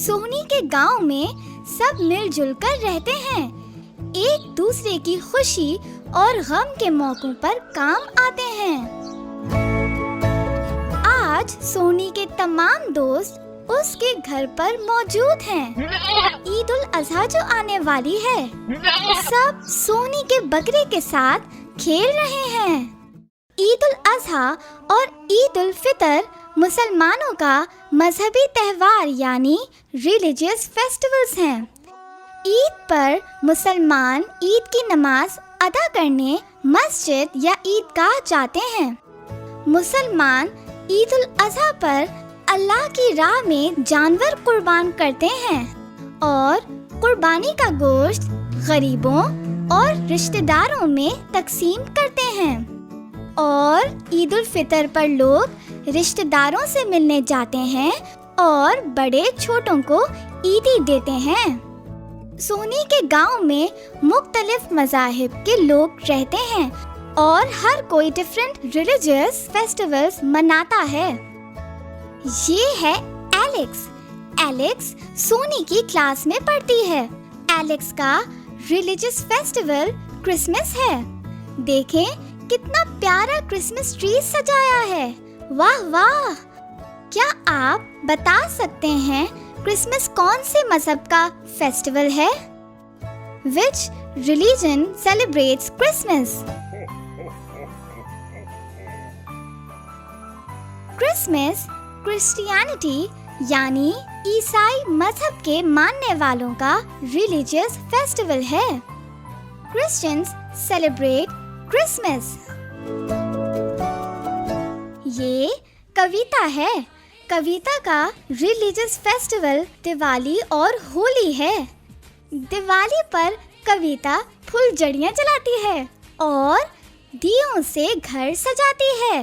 सोहनी के गांव में सब मिलजुल कर रहते हैं। एक दूसरे की खुशी और गम के मौकों पर काम आते हैं। आज सोहनी के तमाम दोस्त उसके घर पर मौजूद हैं। ईद उल अजहा जो आने वाली है, सब सोहनी के बकरे के साथ खेल रहे हैं। ईद उल अजहा और ईद उल फितर मुसलमानों का मजहबी त्योहार यानी रिलीजियस फेस्टिवल्स हैं। ईद पर मुसलमान ईद की नमाज अदा करने मस्जिद या ईदगाह जाते हैं। मुसलमान ईद उल अजहा पर अल्लाह की राह में जानवर कुर्बान करते हैं और कुर्बानी का गोश्त गरीबों और रिश्तेदारों में तकसीम करते हैं। और ईद उल फितर पर लोग रिश्तेदारों से मिलने जाते हैं और बड़े छोटों को ईदी देते हैं। सोहनी के गांव में मुख्तलिफ मज़ाहिब के लोग रहते हैं और हर कोई डिफरेंट रिलीजियस फेस्टिवल्स मनाता है। ये है एलेक्स। एलेक्स सोहनी की क्लास में पढ़ती है। एलेक्स का रिलीजियस फेस्टिवल क्रिसमस है। देखें कितना प्यारा क्रिसमस ट्री सजाया है। वाह वाह! क्या आप बता सकते हैं क्रिसमस कौन से मजहब का फेस्टिवल है? Which religion celebrates Christmas? Christmas Christianity यानी ईसाई मजहब के मानने वालों का रिलीजियस फेस्टिवल है। Christians celebrate Christmas. ये कविता है। कविता का रिलीजियस फेस्टिवल दिवाली और होली है। दिवाली पर कविता फुलझड़ियाँ जलाती है और दियों से घर सजाती है।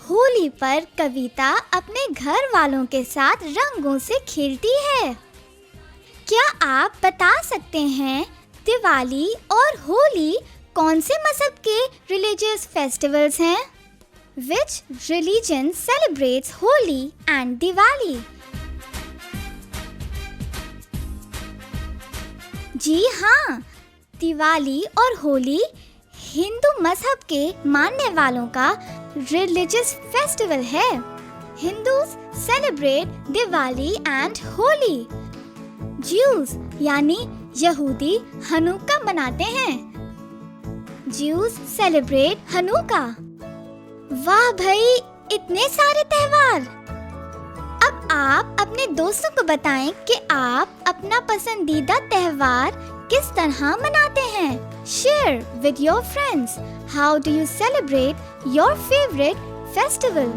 होली पर कविता अपने घर वालों के साथ रंगों से खेलती है। क्या आप बता सकते हैं दिवाली और होली कौन से मजहब के रिलीजियस फेस्टिवल्स हैं? Which religion celebrates Holi and Diwali? जी हाँ, दिवाली और होली हिंदू मजहब के मानने वालों का रिलीजियस फेस्टिवल है। Hindus celebrate Diwali and Holi. Jews यानी यहूदी हनुक्का मनाते हैं। Jews celebrate Hanukkah. वाह भाई, इतने सारे त्योहार! अब आप अपने दोस्तों को बताएं कि आप अपना पसंदीदा त्योहार किस तरह मनाते हैं। Share with your friends. How do you celebrate your favorite festival?